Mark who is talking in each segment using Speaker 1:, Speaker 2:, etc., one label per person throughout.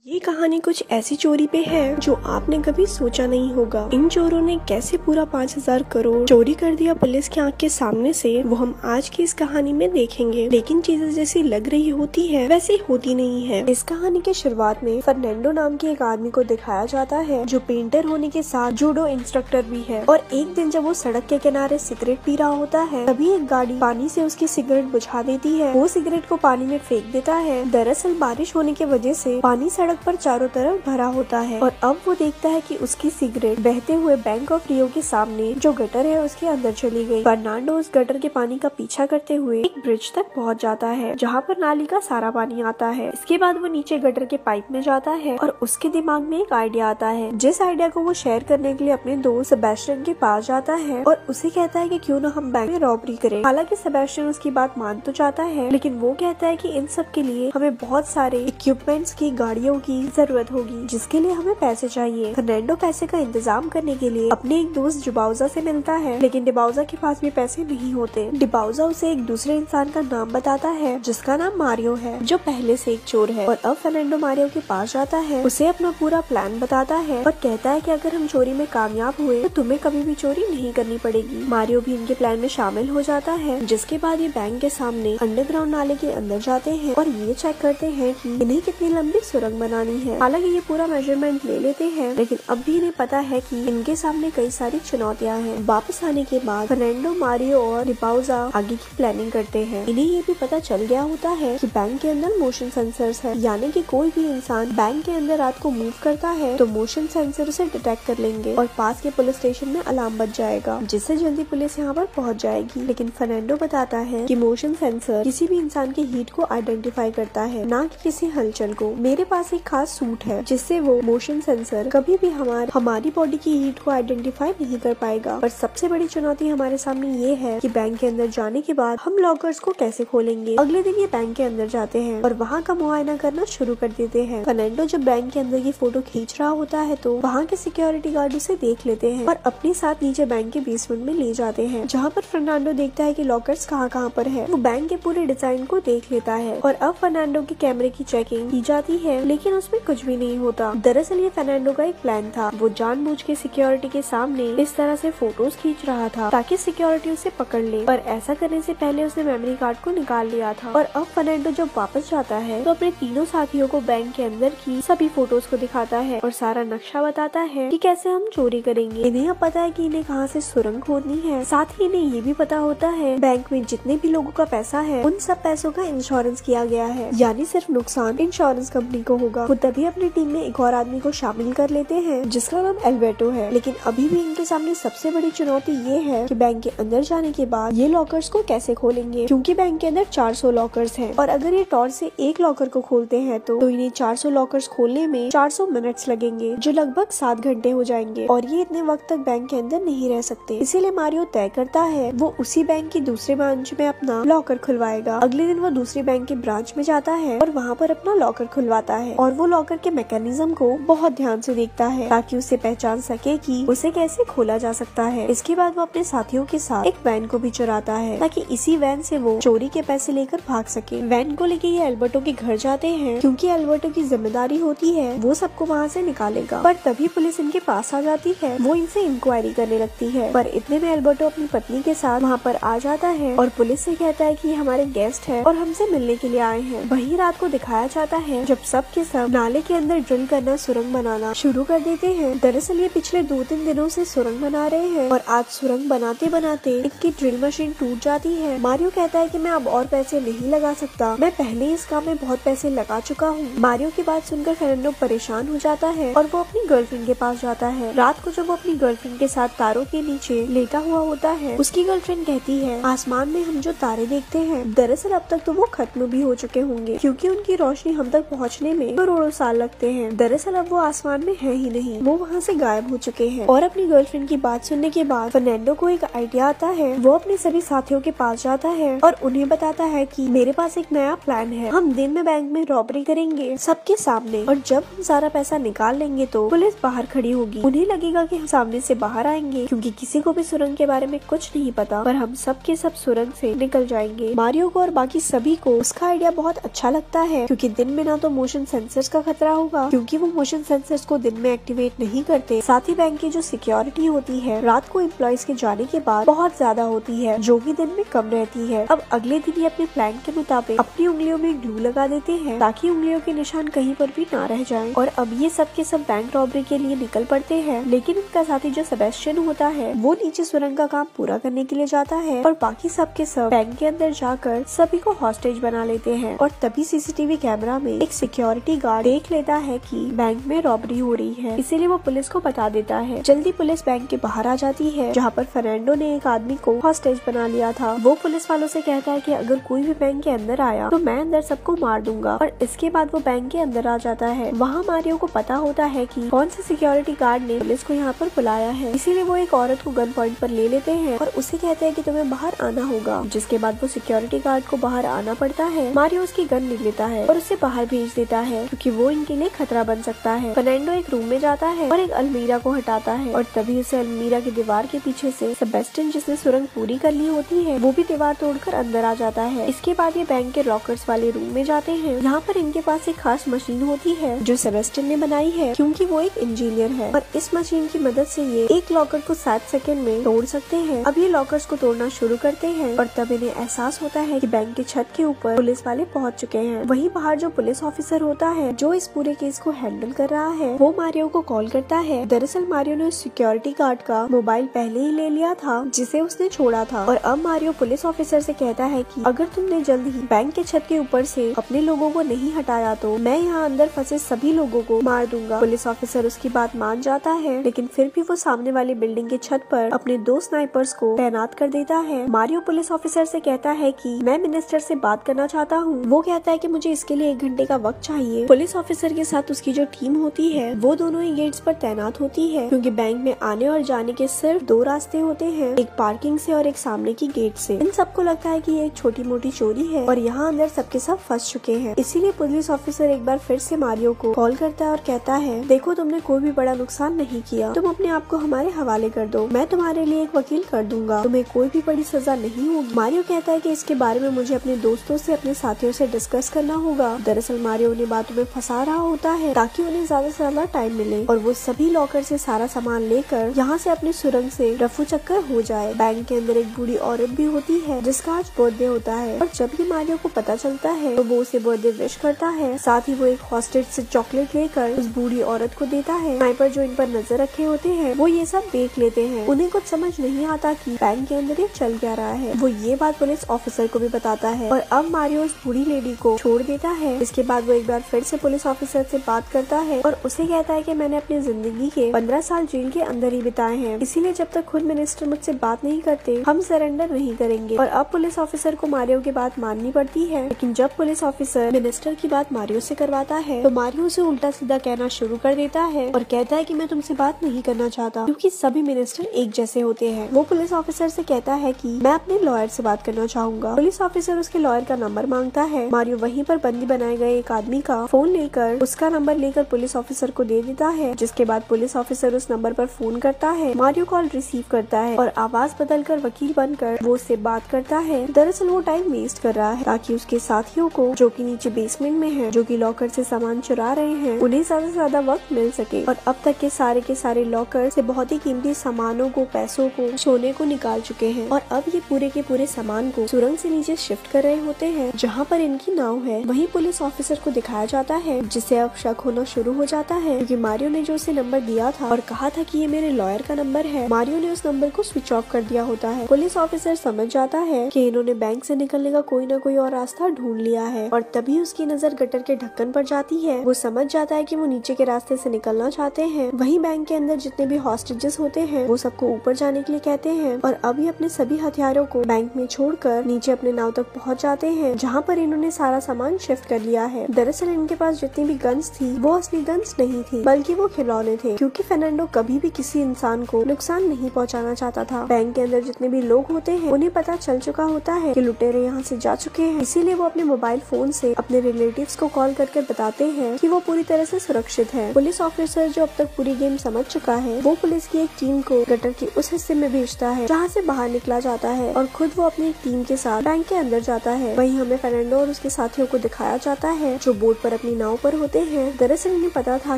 Speaker 1: ये कहानी कुछ ऐसी चोरी पे है जो आपने कभी सोचा नहीं होगा। इन चोरों ने कैसे पूरा 5,000 करोड़ चोरी कर दिया पुलिस की आंख के सामने से, वो हम आज की इस कहानी में देखेंगे। लेकिन चीजें जैसी लग रही होती है वैसी होती नहीं है। इस कहानी के शुरुआत में फर्नांडो नाम के एक आदमी को दिखाया जाता है जो पेंटर होने के साथ जूडो इंस्ट्रक्टर भी है। और एक दिन जब वो सड़क के किनारे सिगरेट पी रहा होता है तभी एक गाड़ी पानी से उसकी सिगरेट बुझा देती है। वो सिगरेट को पानी में फेंक देता है। दरअसल बारिश होने की वजह से पानी सड़क पर चारों तरफ भरा होता है और अब वो देखता है कि उसकी सिगरेट बहते हुए बैंक ऑफ रियो के सामने जो गटर है उसके अंदर चली गई। फर्नांडो उस गटर के पानी का पीछा करते हुए एक ब्रिज तक पहुंच जाता है जहां पर नाली का सारा पानी आता है। इसके बाद वो नीचे गटर के पाइप में जाता है और उसके दिमाग में एक आइडिया आता है, जिस आइडिया को वो शेयर करने के लिए अपने दोस्त सेबेस्टियन के पास जाता है और उसे कहता है कि क्यों ना हम बैंक में रॉबरी करें। हालांकि सेबेस्टियन उसकी बात मान तो जाता है लेकिन वो कहता है कि इन सब के लिए हमें बहुत सारे इक्विपमेंट्स की, गाड़ियों की जरूरत होगी जिसके लिए हमें पैसे चाहिए। फर्नांडो पैसे का इंतजाम करने के लिए अपने एक दोस्त डिबाउजा से मिलता है लेकिन डिबाउजा के पास भी पैसे नहीं होते। डिबाउजा उसे एक दूसरे इंसान का नाम बताता है जिसका नाम मारियो है, जो पहले से एक चोर है। और अब फर्नांडो मारियो के पास जाता है, उसे अपना पूरा प्लान बताता है और कहता है कि अगर हम चोरी में कामयाब हुए तो तुम्हें कभी भी चोरी नहीं करनी पड़ेगी। मारियो भी इनके प्लान में शामिल हो जाता है। जिसके बाद ये बैंक के सामने अंडरग्राउंड नाले के अंदर जाते हैं और ये चेक करते हैं कि इन्हें कितनी लंबी सुरंग बनानी है। हालांकि ये पूरा मेजरमेंट ले लेते हैं लेकिन अब भी इन्हें पता है कि इनके सामने कई सारी चुनौतियां हैं। वापस आने के बाद फर्नांडो, मारियो और डिबाउजा आगे की प्लानिंग करते हैं। इन्हें ये भी पता चल गया होता है कि बैंक के अंदर मोशन सेंसर्स है, यानी कि कोई भी इंसान बैंक के अंदर रात को मूव करता है तो मोशन सेंसर उसे डिटेक्ट कर लेंगे और पास के पुलिस स्टेशन में अलार्म बज जाएगा जिससे जल्दी पुलिस यहाँ पर पहुँच जाएगी। लेकिन फर्नांडो बताता है कि मोशन सेंसर किसी भी इंसान के हीट को आइडेंटिफाई करता है, ना कि किसी हलचल को। मेरे पास एक खास सूट है जिससे वो मोशन सेंसर कभी भी हमारी बॉडी की हीट को आइडेंटिफाई नहीं कर पाएगा। पर सबसे बड़ी चुनौती हमारे सामने ये है कि बैंक के अंदर जाने के बाद हम लॉकर्स को कैसे खोलेंगे। अगले दिन ये बैंक के अंदर जाते हैं और वहाँ का मुआयना करना शुरू कर देते हैं। फर्नांडो जब बैंक के अंदर की फोटो खींच रहा होता है तो वहाँ के सिक्योरिटी गार्ड उसे देख लेते हैं और अपने साथ नीचे बैंक के बेसमेंट में ले जाते हैं, जहाँ पर फर्नांडो देखता है कि लॉकर्स कहाँ पर है। वो बैंक के पूरे डिजाइन को देख लेता है और अब फर्नांडो के कैमरे की चेकिंग की जाती है लेकिन उसमें कुछ भी नहीं होता। दरअसल ये फर्नांडो का एक प्लान था। वो जानबूझ के सिक्योरिटी के सामने इस तरह से फोटोज खींच रहा था ताकि सिक्योरिटी उसे पकड़ ले, पर ऐसा करने से पहले उसने मेमोरी कार्ड को निकाल लिया था। और अब फर्नांडो जब वापस जाता है तो अपने तीनों साथियों को बैंक के अंदर की सभी फोटोज को दिखाता है और सारा नक्शा बताता है कि कैसे हम चोरी करेंगे। इन्हें अब पता है कि इन्हें कहाँ से सुरंग खोदनी है। साथ ही इन्हें ये भी पता होता है बैंक में जितने भी लोगों का पैसा है उन सब पैसों का इंश्योरेंस किया गया है, यानी सिर्फ नुकसान इंश्योरेंस कंपनी को होगा। वो तभी अपनी टीम में एक और आदमी को शामिल कर लेते हैं जिसका नाम एल्बर्टो है। लेकिन अभी भी इनके सामने सबसे बड़ी चुनौती ये है कि बैंक के अंदर जाने के बाद ये लॉकर्स को कैसे खोलेंगे, क्योंकि बैंक के अंदर 400 लॉकर्स हैं और अगर ये टॉर्च से एक लॉकर को खोलते हैं तो इन्हें 400 लॉकर्स खोलने में 400 मिनट्स लगेंगे, जो लगभग 7 घंटे हो जाएंगे और ये इतने वक्त तक बैंक के अंदर नहीं रह सकते। इसीलिए मारियो तय करता है वो उसी बैंक की दूसरे ब्रांच में अपना लॉकर खुलवाएगा। अगले दिन वो दूसरी बैंक के ब्रांच में जाता है और वहाँ पर अपना लॉकर खुलवाता है और वो लॉकर के मैकेनिज्म को बहुत ध्यान से देखता है ताकि उसे पहचान सके कि उसे कैसे खोला जा सकता है। इसके बाद वो अपने साथियों के साथ एक वैन को भी चुराता है ताकि इसी वैन से वो चोरी के पैसे लेकर भाग सके। वैन को लेके ये एल्बर्टो के घर जाते हैं क्योंकि एल्बर्टो की जिम्मेदारी होती है वो सबको वहाँ से निकालेगा। पर तभी पुलिस इनके पास आ जाती है। वो इनसे इंक्वायरी करने लगती है, पर इतने में एल्बर्टो अपनी पत्नी के साथ वहाँ पर आ जाता है और पुलिस से कहता है कि हमारे गेस्ट है और हमसे मिलने के लिए आए हैं। वही रात को दिखाया जाता है जब सब के सब नाले के अंदर ड्रिल करना, सुरंग बनाना शुरू कर देते हैं। दरअसल ये पिछले 2-3 दिनों से सुरंग बना रहे हैं और आज सुरंग बनाते बनाते इनकी ड्रिल मशीन टूट जाती है। मारियो कहता है कि मैं अब और पैसे नहीं लगा सकता, मैं पहले इस काम में बहुत पैसे लगा चुका हूँ। मारियो की बात सुनकर फर्नांडो परेशान हो जाता है और वो अपनी गर्लफ्रेंड के पास जाता है। रात को जब वो अपनी गर्लफ्रेंड के साथ तारों के नीचे लेटा हुआ होता है, उसकी गर्लफ्रेंड कहती है आसमान में हम जो तारे देखते हैं दरअसल अब तक तो वो खत्म भी हो चुके होंगे क्योंकि उनकी रोशनी हम तक पहुँचने में करोड़ों साल लगते हैं। दरअसल अब वो आसमान में है ही नहीं, वो वहाँ से गायब हो चुके हैं। और अपनी गर्लफ्रेंड की बात सुनने के बाद फर्नांडो को एक आइडिया आता है। वो अपने सभी साथियों के पास जाता है और उन्हें बताता है कि मेरे पास एक नया प्लान है। हम दिन में बैंक में रॉबरी करेंगे सबके सामने और जब हम सारा पैसा निकाल लेंगे तो पुलिस बाहर खड़ी होगी। उन्हें लगेगा कि हम सामने से बाहर आएंगे क्योंकि किसी को भी सुरंग के बारे में कुछ नहीं पता, पर हम सब के सब सुरंग से निकल जाएंगे। मारियो को और बाकी सभी को उसका आइडिया बहुत अच्छा लगता है क्योंकि दिन में ना तो मोशन सेंसर्स का का खतरा होगा, क्योंकि वो मोशन सेंसर्स को दिन में एक्टिवेट नहीं करते। साथ ही बैंक की जो सिक्योरिटी होती है रात को एम्प्लॉइज के जाने के बाद बहुत ज्यादा होती है, जो कि दिन में कम रहती है। अब अगले दिन ये अपने प्लान के मुताबिक अपनी उंगलियों में ग्लू लगा देते हैं ताकि उंगलियों के निशान कहीं पर भी ना रह जाएं। और अब ये सब के सब बैंक रॉबरी के लिए निकल पड़ते हैं। लेकिन इनका साथी जो सेबेस्टियन होता है वो नीचे सुरंग का काम पूरा करने के लिए जाता है और बाकी सब के सब बैंक के अंदर जाकर सभी को हॉस्टेज बना लेते हैं। और तभी सीसीटीवी कैमरा में एक सिक्योरिटी गार्ड देख लेता है कि बैंक में रॉबरी हो रही है, इसीलिए वो पुलिस को बता देता है। जल्दी पुलिस बैंक के बाहर आ जाती है जहाँ पर फर्नांडो ने एक आदमी को हॉस्टेज बना लिया था। वो पुलिस वालों से कहता है कि अगर कोई भी बैंक के अंदर आया तो मैं अंदर सबको मार दूंगा। और इसके बाद वो बैंक के अंदर आ जाता है। वहाँ मारियो को पता होता है कि कौन से सिक्योरिटी गार्ड ने पुलिस को यहाँ पर बुलाया है, इसीलिए वो एक औरत को गन पॉइंट पर ले लेते हैं और उसे कहते हैं कि तुम्हें बाहर आना होगा। जिसके बाद वो सिक्योरिटी गार्ड को बाहर आना पड़ता है। मारियो उसकी गन ले लेता है और उसे बाहर भेज देता है क्योंकि वो इनके लिए खतरा बन सकता है। फर्नांडो एक रूम में जाता है और एक अलमीरा को हटाता है और तभी उसे अलमीरा की दीवार के पीछे से सेबेस्टियन, जिसने सुरंग पूरी कर ली होती है, वो भी दीवार तोड़कर अंदर आ जाता है। इसके बाद ये बैंक के लॉकर्स वाले रूम में जाते हैं। यहाँ पर इनके पास एक खास मशीन होती है जो सेबेस्टियन ने बनाई है क्योंकि वो एक इंजीनियर है और इस मशीन की मदद से ये एक लॉकर को 7 सेकंड में तोड़ सकते हैं। अब ये लॉकर्स को तोड़ना शुरू करते हैं और तब इन्हें एहसास होता है कि बैंक के छत के ऊपर पुलिस वाले पहुंच चुके हैं। वहीं बाहर जो पुलिस ऑफिसर होता है जो इस पूरे केस को हैंडल कर रहा है वो मारियो को कॉल करता है। दरअसल मारियो ने सिक्योरिटी गार्ड का मोबाइल पहले ही ले लिया था जिसे उसने छोड़ा था और अब मारियो पुलिस ऑफिसर से कहता है कि अगर तुमने जल्द ही बैंक के छत के ऊपर से अपने लोगों को नहीं हटाया तो मैं यहाँ अंदर फंसे सभी लोगों को मार दूंगा। पुलिस ऑफिसर उसकी बात मान जाता है, लेकिन फिर भी वो सामने वाली बिल्डिंग के छत पर अपने 2 स्नाइपर्स को तैनात कर देता है। मारियो पुलिस ऑफिसर से कहता है कि मैं मिनिस्टर से बात करना चाहता हूँ। वो कहता है कि मुझे इसके लिए 1 घंटे का वक्त चाहिए। पुलिस ऑफिसर के साथ उसकी जो टीम होती है वो दोनों ही गेट्स पर तैनात होती है क्योंकि बैंक में आने और जाने के सिर्फ 2 रास्ते होते हैं, एक पार्किंग से और एक सामने की गेट से। इन सबको लगता है कि ये एक छोटी मोटी चोरी है और यहाँ अंदर सबके सब फंस चुके हैं। इसीलिए पुलिस ऑफिसर एक बार फिर से मारियो को कॉल करता है और कहता है देखो तुमने कोई भी बड़ा नुकसान नहीं किया, तुम अपने आप को हमारे हवाले कर दो, मैं तुम्हारे लिए एक वकील कर दूंगा, तुम्हें कोई भी बड़ी सजा नहीं होगी। मारियो कहता है कि इसके बारे में मुझे अपने दोस्तों से अपने साथियों से डिस्कस करना होगा। दरअसल मारियो उन्हें बातों में फंसा रहा होता है ताकि उन्हें ज्यादा से ज्यादा टाइम मिले और वो सभी लॉकर से सारा सामान लेकर यहाँ से अपनी सुरंग से रफू चक्कर हो जाए। बैंक के अंदर एक बूढ़ी औरत भी होती है जिसका आज बर्थडे होता है और जब ये मारियो को पता चलता है तो वो उसे बर्थडे विश करता है। साथ ही वो एक हॉस्टेज से चॉकलेट लेकर उस बूढ़ी औरत को देता है। स्नाइपर जो इन पर नजर रखे होते हैं वो ये सब देख लेते हैं। उन्हें कुछ समझ नहीं आता कि बैंक के अंदर ये चल क्या रहा है। वो ये बात पुलिस ऑफिसर को भी बताता है और अब मारियो उस बूढ़ी लेडी को छोड़ देता है। इसके बाद वो एक बार फिर से पुलिस ऑफिसर से बात करता है और उसे कहता है कि मैंने अपनी जिंदगी के 15 साल जेल के अंदर ही बिताए हैं, इसीलिए जब तक खुद मिनिस्टर मुझसे बात नहीं करते हम सरेंडर नहीं करेंगे। और अब पुलिस ऑफिसर को मारियो की बात माननी पड़ती है, लेकिन जब पुलिस ऑफिसर मिनिस्टर की बात मारियो से करवाता है तो मारियो उसे उल्टा सीधा कहना शुरू कर देता है और कहता है कि मैं तुमसे बात नहीं करना चाहता क्योंकि सभी मिनिस्टर एक जैसे होते हैं। वो पुलिस ऑफिसर से कहता है कि मैं अपने लॉयर से बात करना चाहूंगा। पुलिस ऑफिसर उसके लॉयर का नंबर मांगता है। मारियो वहीं पर बंदी बनाए गए एक आदमी का फोन लेकर उसका नंबर लेकर पुलिस ऑफिसर को दे देता है, जिसके बाद पुलिस ऑफिसर उस नंबर पर फोन करता है। मारियो कॉल रिसीव करता है और आवाज बदलकर वकील बनकर वो उससे बात करता है। दरअसल वो टाइम वेस्ट कर रहा है ताकि उसके साथियों को जो कि नीचे बेसमेंट में है, जो कि लॉकर से सामान चुरा रहे हैं, उन्हें ज्यादा से ज्यादा वक्त मिल सके। और अब तक के सारे लॉकर से बहुत ही कीमती सामानों को, पैसों को, सोने को निकाल चुके हैं और अब ये पूरे के पूरे सामान को सुरंग से नीचे शिफ्ट कर रहे होते हैं जहाँ पर इनकी नाव है। वहीं पुलिस ऑफिसर को दिखाया जाता है जिसे अब शक होना शुरू हो जाता है क्योंकि मारियो ने जो उसे नंबर दिया था और कहा था कि ये मेरे लॉयर का नंबर है, मारियो ने उस नंबर को स्विच ऑफ कर दिया होता है। पुलिस ऑफिसर समझ जाता है कि इन्होंने बैंक से निकलने का कोई ना कोई और रास्ता ढूंढ लिया है और तभी उसकी नजर गटर के ढक्कन पर जाती है। वो समझ जाता है कि वो नीचे के रास्ते से निकलना चाहते हैं। वहीं बैंक के अंदर जितने भी हॉस्टेजेस होते हैं वो सबको ऊपर जाने के लिए कहते हैं और अब ये अपने सभी हथियारों को बैंक में छोड़कर नीचे अपने नाव तक पहुंच जाते हैं जहाँ पर इन्होंने सारा सामान शिफ्ट कर लिया है। दरअसल इनके पास जितनी भी गन्स थी वो असली गन्स नहीं थी बल्कि वो खिलौने थे क्योंकि फर्नांडो कभी भी किसी इंसान को नुकसान नहीं पहुंचाना चाहता था। बैंक के अंदर जितने भी लोग होते हैं उन्हें पता चल चुका होता है कि लुटेरे यहाँ से जा चुके हैं, इसीलिए वो अपने मोबाइल फोन से अपने रिलेटिव्स को कॉल करके बताते हैं कि वो पूरी तरह से सुरक्षित है। पुलिस ऑफिसर जो अब तक पूरी गेम समझ चुका है वो पुलिस की एक टीम को गटर के उस हिस्से में भेजता है जहाँ से बाहर निकला जाता है और खुद वो अपनी एक टीम के साथ बैंक के अंदर जाता है। वहीं हमें फर्नांडो और उसके साथियों को दिखाया जाता है जो बोट पर अपनी नाव नाव पर होते हैं। दरअसल इन्हें पता था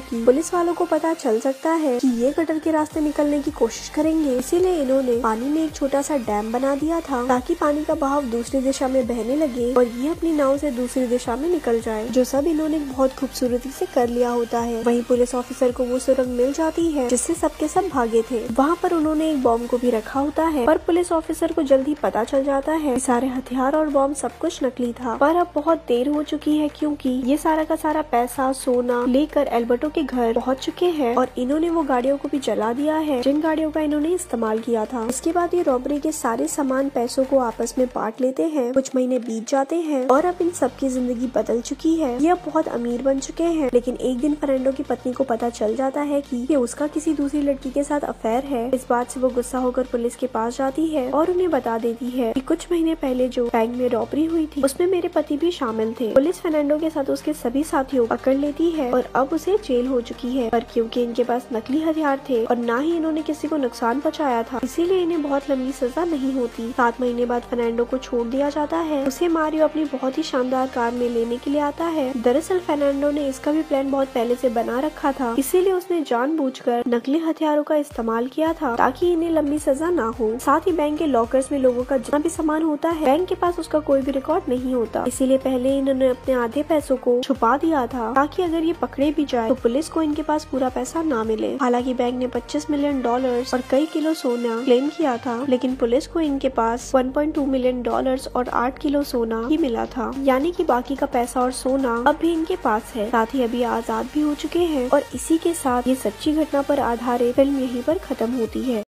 Speaker 1: कि पुलिस वालों को पता चल सकता है कि ये गटर के रास्ते निकलने की कोशिश करेंगे, इसीलिए इन्होंने पानी में एक छोटा सा डैम बना दिया था ताकि पानी का बहाव दूसरी दिशा में बहने लगे और ये अपनी नाव से दूसरी दिशा में निकल जाए, जो सब इन्होंने बहुत खूबसूरती से कर लिया होता है। वहीं पुलिस ऑफिसर को वो सुरंग मिल जाती है जिससे सबके सब भागे थे। वहाँ पर उन्होंने एक बॉम्ब को भी रखा होता है, पर पुलिस ऑफिसर को जल्दी पता चल जाता है सारे हथियार और बॉम्ब सब कुछ नकली था। पर अब बहुत देर हो चुकी है क्योंकि ये सारा का सारा पैसा सोना लेकर एल्बर्टो के घर पहुंच चुके हैं और इन्होंने वो गाड़ियों को भी जला दिया है जिन गाड़ियों का इन्होंने इस्तेमाल किया था। इसके बाद ये रॉबरी के सारे सामान पैसों को आपस में बांट लेते हैं। कुछ महीने बीत जाते हैं और अब इन सबकी जिंदगी बदल चुकी है। ये अब बहुत अमीर बन चुके हैं, लेकिन एक दिन फर्नांडो की पत्नी को पता चल जाता है कि ये उसका किसी दूसरी लड़की के साथ अफेयर है। इस बात से वो गुस्सा होकर पुलिस के पास जाती है और उन्हें बता देती है कि कुछ महीने पहले जो बैंक में रॉबरी हुई थी उसमें मेरे पति भी शामिल थे। पुलिस फर्नांडो के साथ उसके सभी साथियों को पकड़ लेती है और अब उसे जेल हो चुकी है। पर क्योंकि इनके पास नकली हथियार थे और ना ही इन्होंने किसी को नुकसान पहुंचाया था, इसीलिए इन्हें बहुत लंबी सजा नहीं होती। 7 महीने बाद फर्नांडो को छोड़ दिया जाता है। उसे मारियो अपनी बहुत ही शानदार कार में लेने के लिए आता है। दरअसल फर्नांडो ने इसका भी प्लान बहुत पहले से बना रखा था, इसीलिए उसने जानबूझकर नकली हथियारों का इस्तेमाल किया था ताकि इन्हें लंबी सजा ना हो। साथ ही बैंक के लॉकर्स में लोगों का जितना भी सामान होता है बैंक के पास उसका कोई भी रिकॉर्ड नहीं होता, इसीलिए पहले इन्होंने अपने आधे पैसों को छुपा दिया था ताकि अगर ये पकड़े भी जाए तो पुलिस को इनके पास पूरा पैसा ना मिले। हालांकि बैंक ने $25 मिलियन और कई किलो सोना क्लेम किया था, लेकिन पुलिस को इनके पास $1.2 मिलियन और 8 किलो सोना ही मिला था, यानी कि बाकी का पैसा और सोना अब भी इनके पास है। साथ ही अभी आजाद भी हो चुके हैं और इसी के साथ ये सच्ची घटना पर आधारित फिल्म यहीं पर खत्म होती है।